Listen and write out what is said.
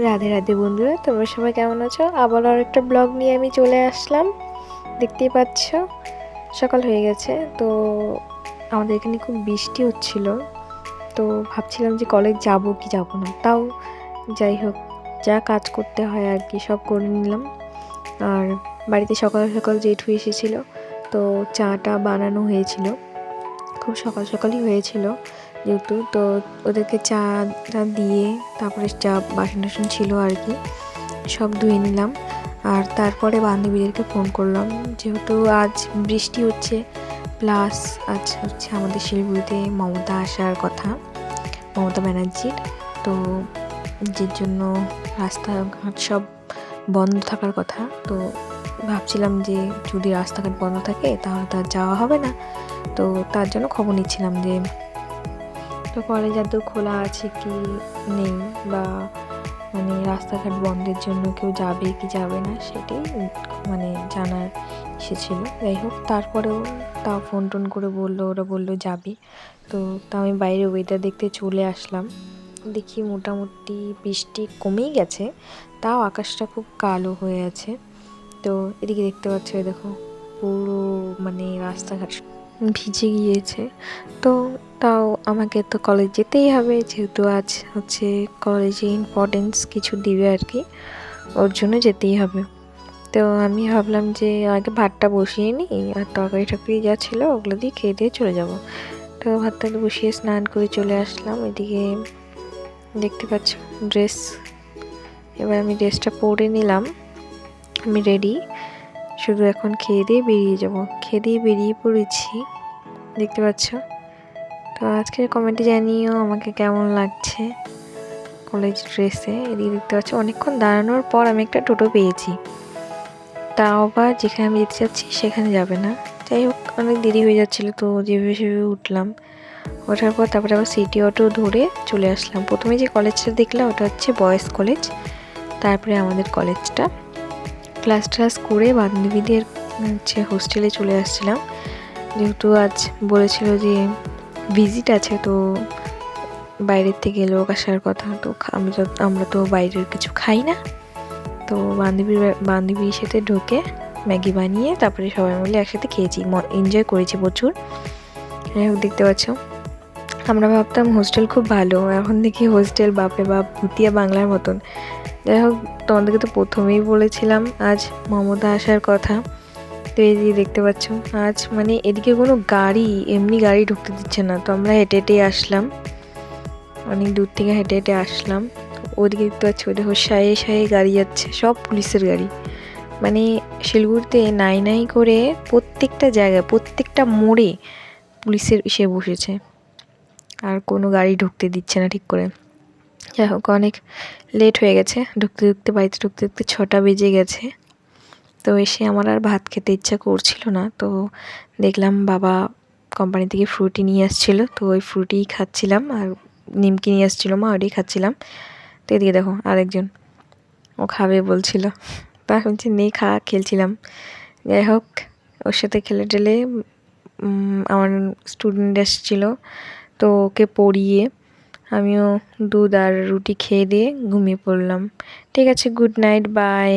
রাধে রাধে বন্ধুরা, তোমরা সবাই কেমন আছো? আবার আর একটা ব্লগ নিয়ে আমি চলে আসলাম। দেখতেই পাচ্ছ সকাল হয়ে গেছে। তো আমাদের এখানে খুব বৃষ্টি হচ্ছিল। তো ভাবছিলাম যে কলেজ যাব কি যাব না, তাও যাই হোক, যা কাজ করতে হয় আর কি সব করে নিলাম। আর বাড়িতে সকাল সকাল জেঠু এসেছিল, তো চাটা বানানো হয়েছিল, খুব সকাল সকালই হয়েছিল যেহেতু। তো ওদেরকে চা দিয়ে তারপরে যা বাসন টাসন ছিল আর কি সব ধুয়ে নিলাম। আর তারপরে বান্ধবীদেরকে ফোন করলাম, যেহেতু আজ বৃষ্টি হচ্ছে, প্লাস আজ হচ্ছে আমাদের শিলিগুড়িতে মমতা আসার কথা, মমতা ব্যানার্জির। তো যে জন্য রাস্তাঘাট সব বন্ধ থাকার কথা। তো ভাবছিলাম যে যদি রাস্তাঘাট বন্ধ থাকে তাহলে তো আর যাওয়া হবে না। তো তার জন্য খবর নিচ্ছিলাম যে তো কলেজ আদৌ খোলা আছে কি নেই, বা মানে রাস্তাঘাট বন্ধের জন্য কেউ যাবে কি যাবে না সেটাই মানে জানার এসেছিল। যাই হোক, তারপরেও তাও ফোন টোন করে ওরা বললো যাবে। তো আমি বাইরে ওয়েদার দেখতে চলে আসলাম। দেখি মোটামুটি বৃষ্টি কমেই গেছে, তাও আকাশটা খুব কালো হয়ে আছে। তো এদিকে দেখতে পাচ্ছ, দেখো পুরো মানে রাস্তাঘাট ভিজে গিয়েছে। তো তাও আমাকে তো কলেজ যেতেই হবে, যেহেতু আজ হচ্ছে কলেজে ইম্পর্টেন্স কিছু দিবে আর কি, ওর জন্য যেতেই হবে। তো আমি ভাবলাম যে আগে ভাতটা বসিয়ে নিই, আর তরকারি টরকারি যা ছিল ওগুলো দিয়ে খেয়ে দিয়ে চলে যাব। তো ভাতটা বসিয়ে স্নান করে চলে আসলাম। এদিকে দেখতে পাচ্ছ ড্রেস, এবার আমি ড্রেসটা পরে নিলাম, আমি রেডি। শুধু এখন খেয়ে দিয়ে বেরিয়ে যাব, খেয়ে দিয়ে বেরিয়ে পড়েছি, দেখতে পাচ্ছ। তো আজকের কমেন্টে জানিও আমাকে কেমন লাগছে কলেজ ড্রেসে। এদিকে দেখতে পাচ্ছ অনেকক্ষণ দাঁড়ানোর পর আমি একটা টোটো পেয়েছি, তাও আবার যেখানে আমি যেতে চাচ্ছি সেখানে যাবে না। যাই হোক, অনেক দেরি হয়ে যাচ্ছিলো, তো যেভাবে সেভাবে উঠলাম। ওঠার পর তারপরে আবার সিটি অটো ধরে চলে আসলাম। প্রথমে যে কলেজটা দেখলাম ওটা হচ্ছে বয়েজ কলেজ, তারপরে আমাদের কলেজটা। ক্লাস ট্লাস করে বান্ধবীদের হচ্ছে হোস্টেলে চলে আসছিলাম, যেহেতু আজ বলেছিল যে ভিজিট আছে, তো বাইরের থেকে লোক আসার কথা। তো আমরা তো বাইরের কিছু খাই না। তো বান্ধবীর সাথে ঢুকে ম্যাগি বানিয়ে তারপরে সবাই মিলে একসাথে খেয়েছি, এনজয় করেছি প্রচুর। দেখতে পাচ্ছ, আমরা ভাবতাম হোস্টেল খুব ভালো, এখন দেখি হোস্টেল বাপে বাপ ভুতিয়া বাংলার মতন। যাই হোক, তোমাদেরকে তো প্রথমেই বলেছিলাম আজ মমতা আসার কথা। তো এই যে দেখতে পাচ্ছ, আজ মানে এদিকে কোনো গাড়ি, এমনি গাড়ি ঢুকতে দিচ্ছে না। তো আমরা হেঁটে হেঁটে আসলাম, অনেক দূর থেকে হেঁটে হেঁটে আসলাম। ওদিকে দেখতে পাচ্ছ, দেখো সায়ে সায়ে গাড়ি যাচ্ছে, সব পুলিশের গাড়ি। মানে শিলিগুড়িতে নাই নাই করে প্রত্যেকটা জায়গায় প্রত্যেকটা মোড়ে পুলিশের এসে বসেছে, আর কোনো গাড়ি ঢুকতে দিচ্ছে না ঠিক করে। যাই হোক, অনেক লেট হয়ে গেছে, বাড়িতে ঢুকতে 6টা বেজে গেছে। তো এসে আমার আর ভাত খেতে ইচ্ছা করছিল না। তো দেখলাম বাবা কোম্পানি থেকে ফ্রুটি নিয়ে আসছিলো, তো ওই ফ্রুটিই খাচ্ছিলাম, আর নিমকি নিয়ে আসছিলো মা, ওটাই খাচ্ছিলাম। তো এদিকে দেখো আরেকজন, ও খাবে বলছিল, তা বলছে নেই খা, খেলছিলাম। যাই হোক, ওর সাথে খেলে টেলে আমার স্টুডেন্ট এসেছিলো, তো ওকে পড়িয়ে আমিও দুধ আর রুটি খেয়ে দিয়ে ঘুমিয়ে পড়লাম। ঠিক আছে, গুড নাইট, বাই।